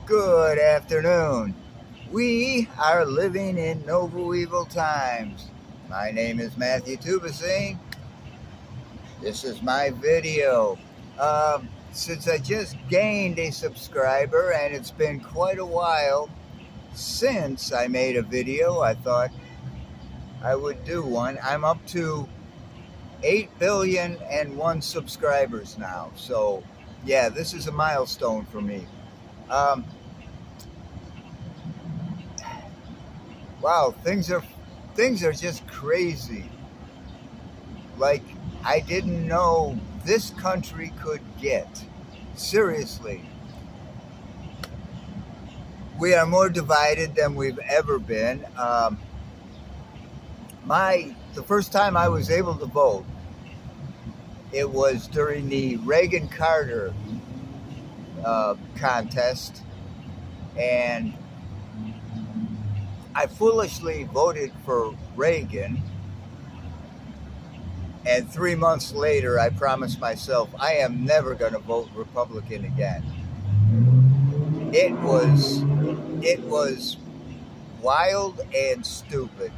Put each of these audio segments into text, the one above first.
Good afternoon. We are living in Novueval Times. My name is Matthew Tubasing. This is my video. Since I just gained a subscriber and it's been quite a while since I made a video, I thought I would do one. I'm up to 8,000,000,001 subscribers now. So, yeah, this is a milestone for me. Um, wow, things are just crazy. Like I didn't know this country could get. Seriously, we are more divided than we've ever been. The first time I was able to vote, it was during the Reagan-Carter contest, and I foolishly voted for Reagan. And 3 months later, I promised myself I am never going to vote Republican again. It was wild and stupid.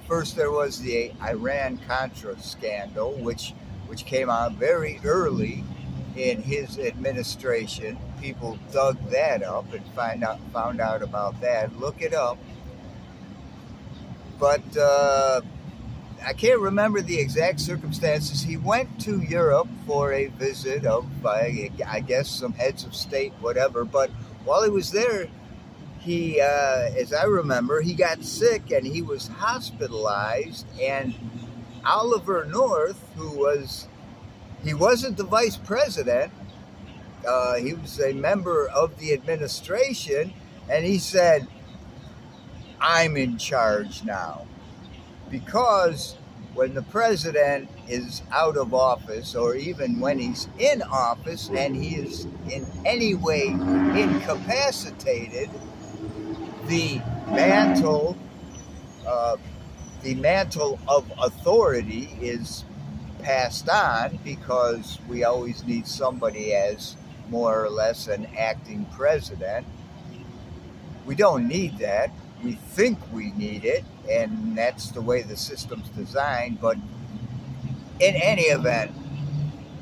First, there was the Iran-Contra scandal, which came out very early in his administration. People dug that up and found out about that. Look it up. But I can't remember the exact circumstances. He went to Europe for a visit of, I guess, some heads of state, whatever. But while he was there, he, as I remember, he got sick and he was hospitalized. And Oliver North, he wasn't the vice president. He was a member of the administration. And he said, "I'm in charge now." Because when the president is out of office, or even when he's in office and he is in any way incapacitated, the mantle, the mantle of authority is passed on, because we always need somebody as more or less an acting president. We don't need that. We think we need it, and that's the way the system's designed. But in any event,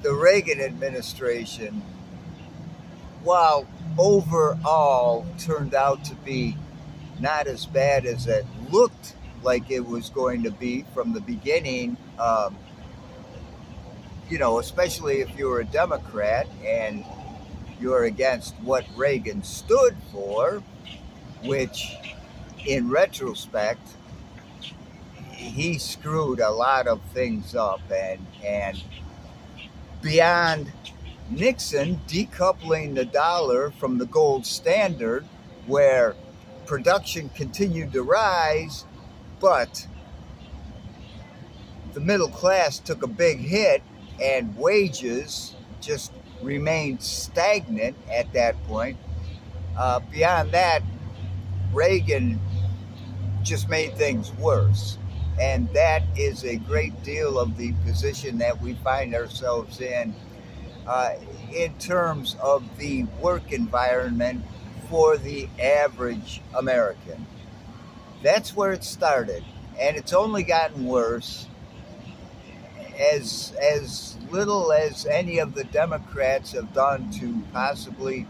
the Reagan administration, while overall turned out to be not as bad as it looked like it was going to be from the beginning, especially if you're a Democrat and you're against what Reagan stood for, which in retrospect, he screwed a lot of things up, and beyond Nixon decoupling the dollar from the gold standard, where production continued to rise, but the middle class took a big hit and wages just remained stagnant at that point. Beyond that, Reagan just made things worse. And that is a great deal of the position that we find ourselves in terms of the work environment for the average American. That's where it started. And it's only gotten worse. As little as any of the Democrats have done to possibly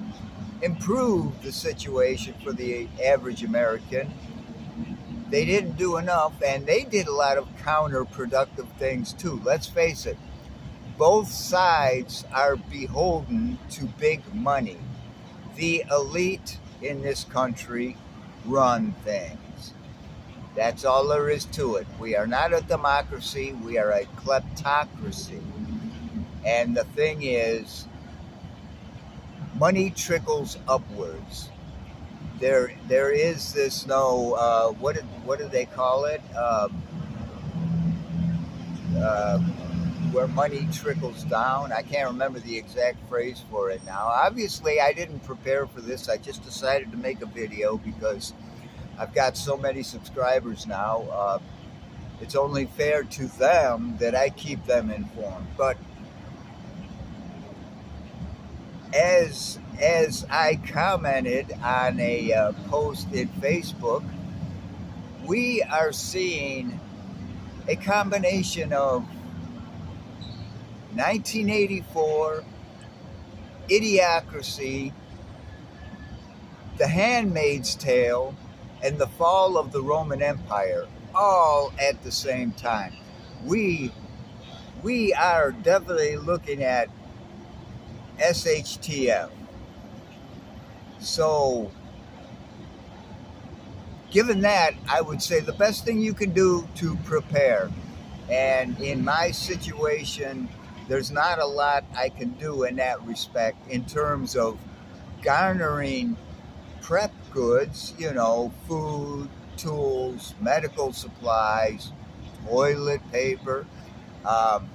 improve the situation for the average American, they didn't do enough, and they did a lot of counterproductive things too. Let's face it, both sides are beholden to big money. The elite in this country run things. That's all there is to it. We are not a democracy, we are a kleptocracy. And the thing is, money trickles upwards. There is this what do they call it? Where money trickles down. I can't remember the exact phrase for it now. Obviously, I didn't prepare for this. I just decided to make a video because I've got so many subscribers now. It's only fair to them that I keep them informed. But as as I commented on a post in Facebook, we are seeing a combination of 1984, Idiocracy, The Handmaid's Tale, and the fall of the Roman Empire, all at the same time. We we are definitely looking at SHTF. So, given that, I would say the best thing you can do to prepare. And in my situation, there's not a lot I can do in that respect in terms of garnering prep goods, food, tools, medical supplies, toilet paper. Um,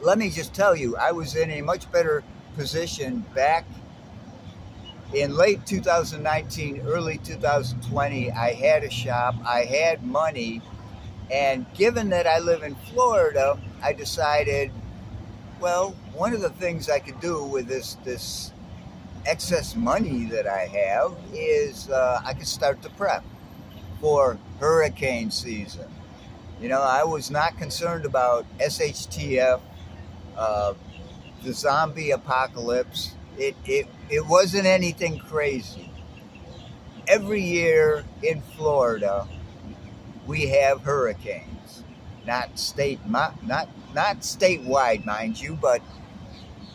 Let me just tell you, I was in a much better position back in late 2019, early 2020. I had a shop, I had money, and given that I live in Florida, I decided, well, one of the things I could do with this excess money that I have is I could start to prep for hurricane season. I was not concerned about SHTF, uh, the zombie apocalypse. It wasn't anything crazy. Every year in Florida, we have hurricanes. Not statewide, mind you, but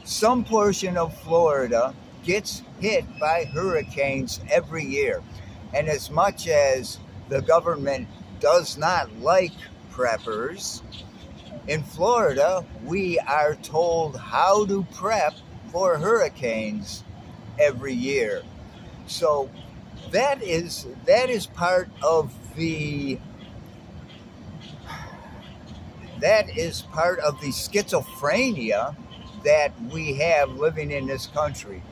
some portion of Florida gets hit by hurricanes every year. And as much as the government does not like preppers, in Florida, we are told how to prep for hurricanes every year. So that is part of the schizophrenia that we have living in this country.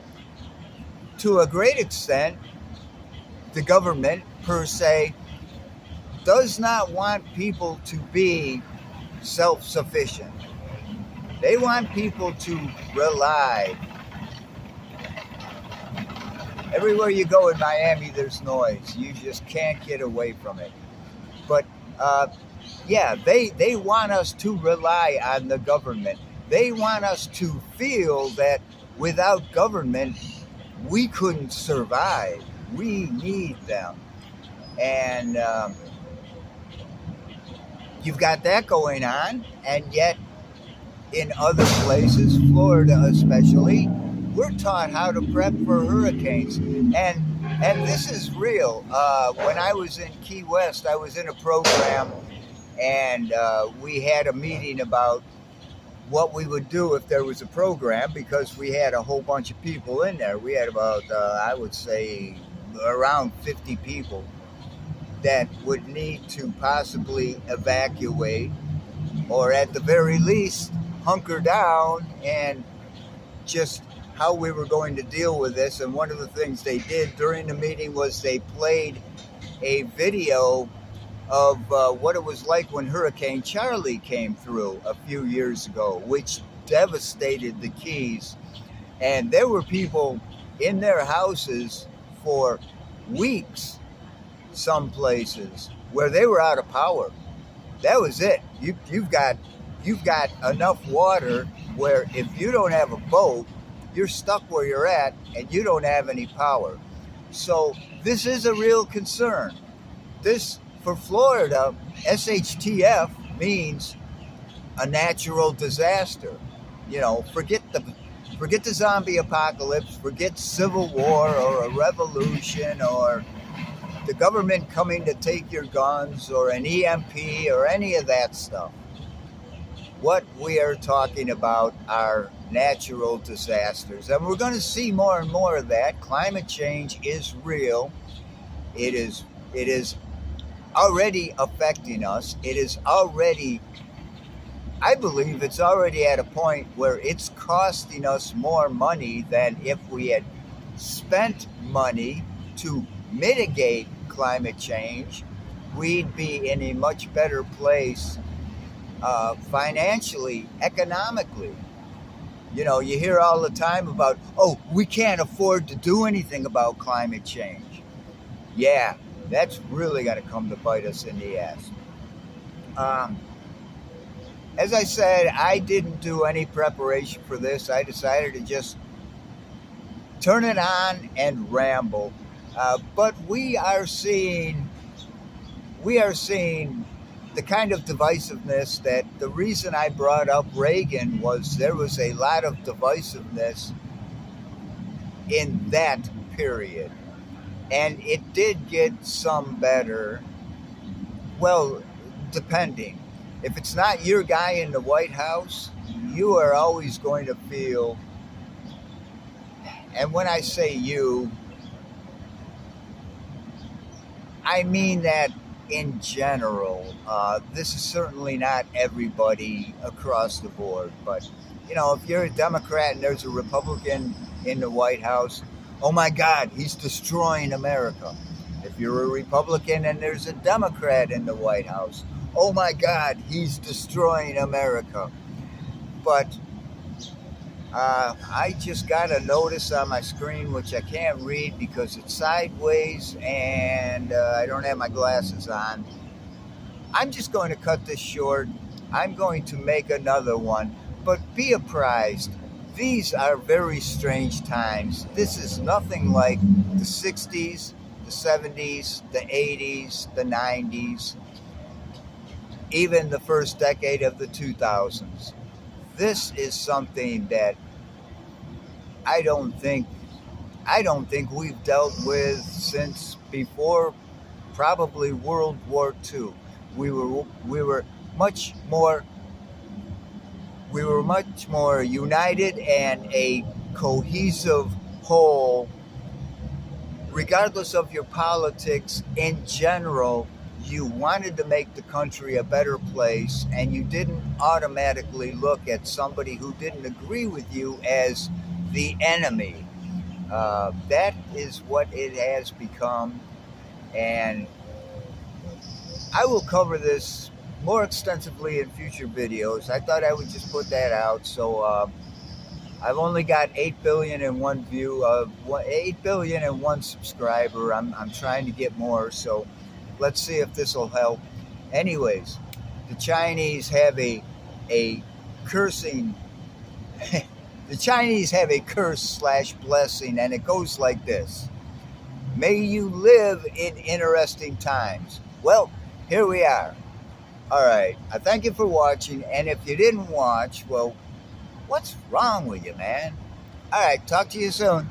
To a great extent, the government per se does not want people to be self-sufficient. They want people to rely. Everywhere you go in Miami, there's noise. You just can't get away from it. But yeah, they want us to rely on the government. They want us to feel that without government, we couldn't survive. We need them. And you've got that going on, and yet in other places, Florida especially, we're taught how to prep for hurricanes. And this is real. When I was in Key West, I was in a program, and we had a meeting about what we would do if there was a program, because we had a whole bunch of people in there. We had about, I would say, around 50 people that would need to possibly evacuate, or at the very least hunker down, and just how we were going to deal with this. And one of the things they did during the meeting was they played a video of what it was like when Hurricane Charlie came through a few years ago, which devastated the Keys. And there were people in their houses for weeks, some places, where they were out of power. That was it. You've got enough water where if you don't have a boat, you're stuck where you're at and you don't have any power. So this is a real concern. This, for Florida, SHTF means a natural disaster. Forget the zombie apocalypse, forget civil war or a revolution or the government coming to take your guns or an EMP or any of that stuff. What we are talking about are natural disasters. And we're going to see more and more of that. Climate change is real. It is already affecting us. I believe it's already at a point where it's costing us more money than if we had spent money to mitigate climate change. We'd be in a much better place financially, economically. You know, you hear all the time about, oh, we can't afford to do anything about climate change. Yeah, that's really going to come to bite us in the ass. Um, as I said, I didn't do any preparation for this. I decided to just turn it on and ramble. But we are seeing the kind of divisiveness that the reason I brought up Reagan was there was a lot of divisiveness in that period. And it did get some better. Well, depending. If it's not your guy in the White House, you are always going to feel, and when I say you, I mean that in general. This is certainly not everybody across the board, but if you're a Democrat and there's a Republican in the White House, oh my God, he's destroying America. If you're a Republican and there's a Democrat in the White House, oh my God, he's destroying America. But I just got a notice on my screen, which I can't read because it's sideways and I don't have my glasses on. I'm just going to cut this short. I'm going to make another one, but be apprised. These are very strange times. This is nothing like the 60s, the 70s, the 80s, the 90s, even the first decade of the 2000s. This is something that I don't think I don't think we've dealt with since before probably World War II. We were much more united and a cohesive whole, regardless of your politics. In general, you wanted to make the country a better place, and you didn't automatically look at somebody who didn't agree with you as the enemy. That is what it has become, and I will cover this more extensively in future videos. I thought I would just put that out. So I've only got 8 billion and one 8 billion and one subscriber. I'm trying to get more, so let's see if this will help. Anyways, the Chinese have a cursing. The Chinese have a curse/blessing, and it goes like this: May you live in interesting times. Well, here we are. All right. I thank you for watching. And if you didn't watch, well, what's wrong with you, man? All right. Talk to you soon.